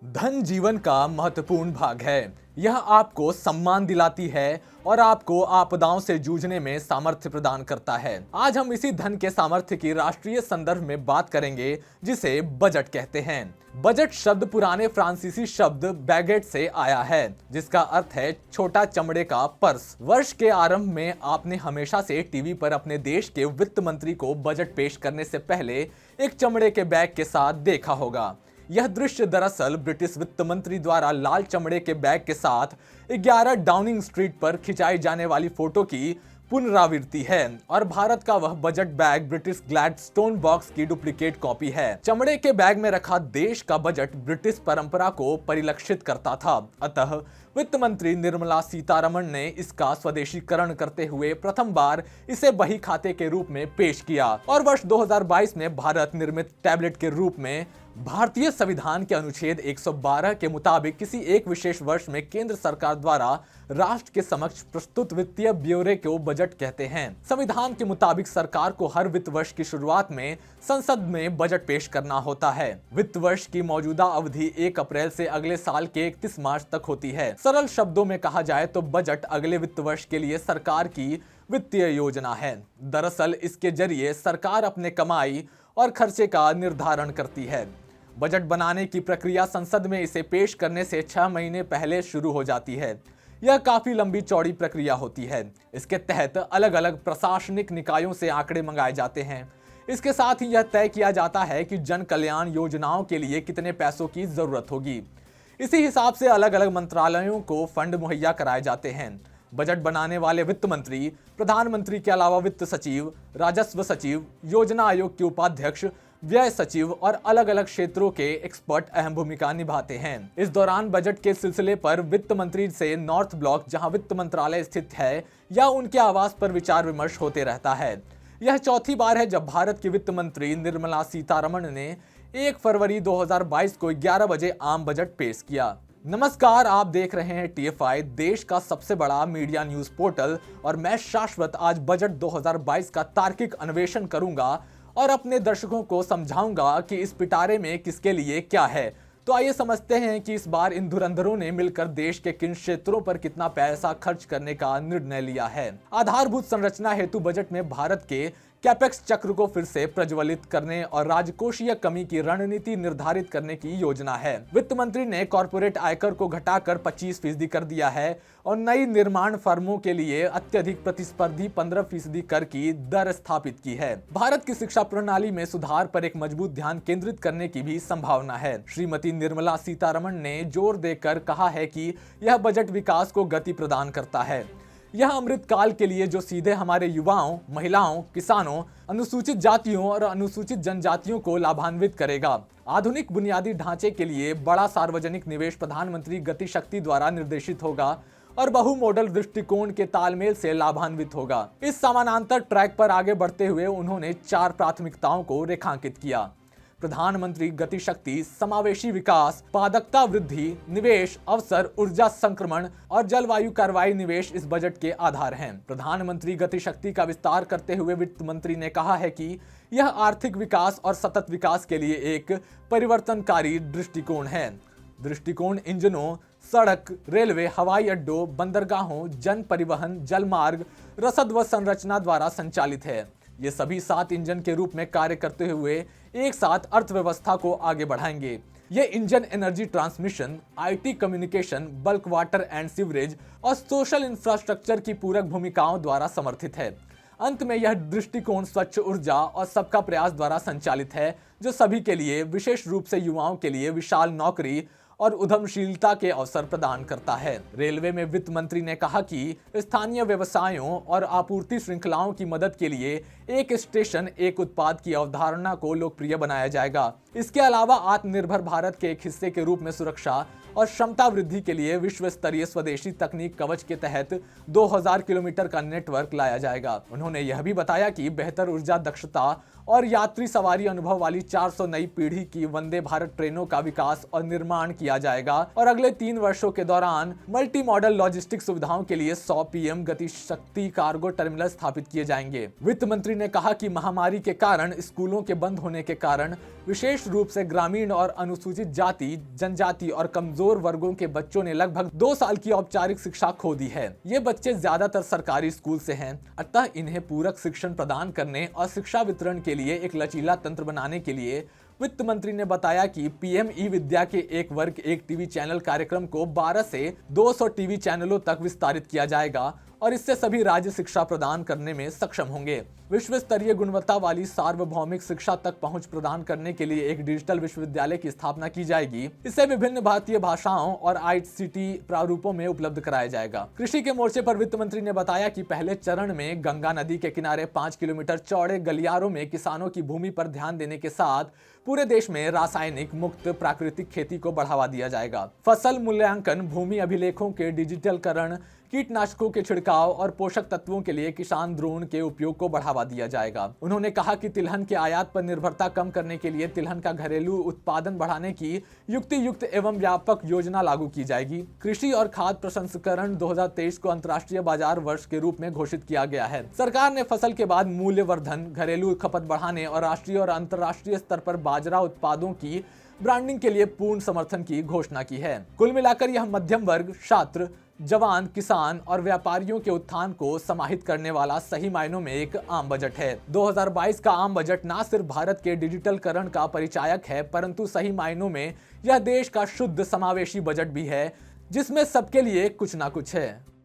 धन जीवन का महत्वपूर्ण भाग है। यह आपको सम्मान दिलाती है और आपको आपदाओं से जूझने में सामर्थ्य प्रदान करता है। आज हम इसी धन के सामर्थ्य की राष्ट्रीय संदर्भ में बात करेंगे, जिसे बजट कहते हैं। बजट शब्द पुराने फ्रांसीसी शब्द बैगेट से आया है, जिसका अर्थ है छोटा चमड़े का पर्स। वर्ष के आरंभ में आपने हमेशा से टीवी पर अपने देश के वित्त मंत्री को बजट पेश करने से पहले एक चमड़े के बैग के साथ देखा होगा। यह दृश्य दरअसल ब्रिटिश वित्त मंत्री द्वारा लाल चमड़े के बैग के साथ 11 डाउनिंग स्ट्रीट पर खिंचाई जाने वाली फोटो की पुनरावृत्ति है और भारत का वह budget bag British Gladstone box की डुप्लीकेट कॉपी है। चमड़े के बैग में रखा देश का बजट ब्रिटिश परंपरा को परिलक्षित करता था। अतः वित्त मंत्री निर्मला सीतारमण ने इसका स्वदेशीकरण करते हुए प्रथम बार इसे बही खाते के रूप में पेश किया और वर्ष 2022 में भारत निर्मित टैबलेट के रूप में भारतीय संविधान के अनुच्छेद 112 के मुताबिक किसी एक विशेष वर्ष में केंद्र सरकार द्वारा राष्ट्र के समक्ष प्रस्तुत वित्तीय ब्यौरे को बजट कहते हैं। संविधान के मुताबिक सरकार को हर वित्त वर्ष की शुरुआत में संसद में बजट पेश करना होता है। वित्त वर्ष की मौजूदा अवधि 1 अप्रैल से अगले साल के 31 मार्च तक होती है। सरल शब्दों में कहा जाए तो बजट अगले वित्त वर्ष के लिए सरकार की वित्तीय योजना है। दरअसल इसके जरिए सरकार अपने कमाई और खर्चे का निर्धारण करती है। बजट बनाने की प्रक्रिया संसद में इसे पेश करने से 6 महीने पहले शुरू हो जाती है। यह काफी लंबी चौड़ी प्रक्रिया होती है। इसके तहत अलग अलग प्रशासनिक निकायों से आंकड़े मंगाए जाते हैं। इसके साथ ही यह तय किया जाता है कि जन कल्याण योजनाओं के लिए कितने पैसों की जरूरत होगी। इसी हिसाब से अलग अलग मंत्रालयों को फंड मुहैया कराए जाते हैं। बजट बनाने वाले वित्त मंत्री, प्रधानमंत्री के अलावा वित्त सचिव, राजस्व सचिव, योजना आयोग के उपाध्यक्ष, व्यय सचिव और अलग अलग क्षेत्रों के एक्सपर्ट अहम भूमिका निभाते हैं। इस दौरान बजट के सिलसिले पर वित्त मंत्री से नॉर्थ ब्लॉक, जहां वित्त मंत्रालय स्थित है, या उनके आवास पर विचार विमर्श होते रहता है। यह चौथी बार है जब भारत की वित्त मंत्री निर्मला सीतारमण ने 1 फरवरी 2022 को 11 बजे आम बजट पेश किया। नमस्कार, आप देख रहे हैं TFI, देश का सबसे बड़ा मीडिया न्यूज पोर्टल, और मैं शाश्वत आज बजट 2022 का तार्किक अन्वेषण करूंगा और अपने दर्शकों को समझाऊंगा कि इस पिटारे में किसके लिए क्या है। तो आइए समझते हैं कि इस बार इन धुरंधरों ने मिलकर देश के किन क्षेत्रों पर कितना पैसा खर्च करने का निर्णय लिया है। आधारभूत संरचना हेतु बजट में भारत के कैपेक्स चक्र को फिर से प्रज्वलित करने और राजकोषीय कमी की रणनीति निर्धारित करने की योजना है। वित्त मंत्री ने कॉर्पोरेट आयकर को घटाकर 25% कर दिया है और नई निर्माण फर्मों के लिए अत्यधिक प्रतिस्पर्धी 15% कर की दर स्थापित की है। भारत की शिक्षा प्रणाली में सुधार पर एक मजबूत ध्यान केंद्रित करने की भी संभावना है। श्रीमती निर्मला सीतारमण ने जोर देकर कहा है कि यह बजट विकास को गति प्रदान करता है। यह अमृत काल के लिए जो सीधे हमारे युवाओं, महिलाओं, किसानों, अनुसूचित जातियों और अनुसूचित जनजातियों को लाभान्वित करेगा। आधुनिक बुनियादी ढांचे के लिए बड़ा सार्वजनिक निवेश प्रधानमंत्री गति शक्ति द्वारा निर्देशित होगा और बहु मॉडल दृष्टिकोण के तालमेल से लाभान्वित होगा। इस समानांतर ट्रैक पर आगे बढ़ते हुए उन्होंने 4 प्राथमिकताओं को रेखांकित किया। प्रधानमंत्री गति शक्ति, समावेशी विकास, उत्पादकता वृद्धि, निवेश, अवसर, ऊर्जा संक्रमण और जलवायु कार्रवाई निवेश इस बजट के आधार हैं। प्रधानमंत्री गति शक्ति का विस्तार करते हुए वित्त मंत्री ने कहा है कि यह आर्थिक विकास और सतत विकास के लिए एक परिवर्तनकारी दृष्टिकोण है। दृष्टिकोण इंजनों, सड़क, रेलवे, हवाई अड्डों, बंदरगाहों, जन परिवहन, जलमार्ग, रसद व संरचना द्वारा संचालित है। ये सभी 7 इंजन के रूप में कार्य करते हुए एक साथ अर्थव्यवस्था को आगे बढ़ाएंगे। ये engine energy transmission, IT communication, bulk water and sewerage और सोशल इंफ्रास्ट्रक्चर की पूरक भूमिकाओं द्वारा समर्थित है। अंत में यह दृष्टिकोण स्वच्छ ऊर्जा और सबका प्रयास द्वारा संचालित है, जो सभी के लिए, विशेष रूप से युवाओं के लिए विशाल नौकरी और उद्यमशीलता के अवसर प्रदान करता है। रेलवे में वित्त मंत्री ने कहा कि स्थानीय व्यवसायों और आपूर्ति श्रृंखलाओं की मदद के लिए एक स्टेशन एक उत्पाद की अवधारणा को लोकप्रिय बनाया जाएगा। इसके अलावा आत्मनिर्भर भारत के एक हिस्से के रूप में सुरक्षा और क्षमता वृद्धि के लिए विश्व स्तरीय स्वदेशी तकनीक कवच के तहत 2000 किलोमीटर का नेटवर्क लाया जाएगा। उन्होंने यह भी बताया कि बेहतर ऊर्जा दक्षता और यात्री सवारी अनुभव वाली 400 नई पीढ़ी की वंदे भारत ट्रेनों का विकास और निर्माण किया जाएगा और अगले 3 वर्षों के दौरान मल्टी मॉडल लॉजिस्टिक सुविधाओं के लिए 100 पीएम गति शक्ति कार्गो टर्मिनल स्थापित किए जाएंगे। वित्त मंत्री ने कहा कि महामारी के कारण स्कूलों के बंद होने के कारण विशेष रूप से ग्रामीण और अनुसूचित जाति, जनजाति और कमजोर वर्गों के बच्चों ने लगभग 2 साल की औपचारिक शिक्षा खो दी है। ये बच्चे ज्यादातर सरकारी स्कूल से हैं, अतः इन्हें पूरक शिक्षण प्रदान करने और शिक्षा वितरण के लिए एक लचीला तंत्र बनाने के लिए वित्त मंत्री ने बताया कि पीएम ई विद्या के एक वर्ग एक टीवी चैनल कार्यक्रम को 12 से 200 टीवी चैनलों तक विस्तारित किया जाएगा और इससे सभी राज्य शिक्षा प्रदान करने में सक्षम होंगे। विश्व स्तरीय गुणवत्ता वाली सार्वभौमिक शिक्षा तक पहुंच प्रदान करने के लिए एक डिजिटल विश्वविद्यालय की स्थापना की जाएगी। इसे विभिन्न भारतीय भाषाओं और आईसीटी प्रारूपों में उपलब्ध कराया जाएगा। कृषि के मोर्चे पर वित्त मंत्री ने बताया कि पहले चरण में गंगा नदी के किनारे 5 किलोमीटर चौड़े गलियारों में किसानों की भूमि पर ध्यान देने के साथ पूरे देश में रासायनिक मुक्त प्राकृतिक खेती को बढ़ावा दिया जाएगा। फसल मूल्यांकन, भूमि अभिलेखों के डिजिटलकरण, कीटनाशकों के छिड़काव और पोषक तत्वों के लिए किसान ड्रोन के उपयोग को बढ़ावा दिया जाएगा। उन्होंने कहा कि तिलहन के आयात पर निर्भरता कम करने के लिए तिलहन का घरेलू उत्पादन बढ़ाने की युक्ति युक्त एवं व्यापक योजना लागू की जाएगी। कृषि और खाद्य प्रसंस्करण 2023 को अंतर्राष्ट्रीय बाजार वर्ष के रूप में घोषित किया गया है। सरकार ने फसल के बाद मूल्यवर्धन, घरेलू खपत बढ़ाने और राष्ट्रीय और अंतर्राष्ट्रीय स्तर पर बाजरा उत्पादों की ब्रांडिंग के लिए पूर्ण समर्थन की घोषणा की है। कुल मिलाकर यह मध्यम वर्ग, छात्र, जवान, किसान और व्यापारियों के उत्थान को समाहित करने वाला सही मायनों में एक आम बजट है। 2022 का आम बजट न सिर्फ भारत के डिजिटलकरण का परिचायक है, परंतु सही मायनों में यह देश का शुद्ध समावेशी बजट भी है, जिसमें सबके लिए कुछ ना कुछ है।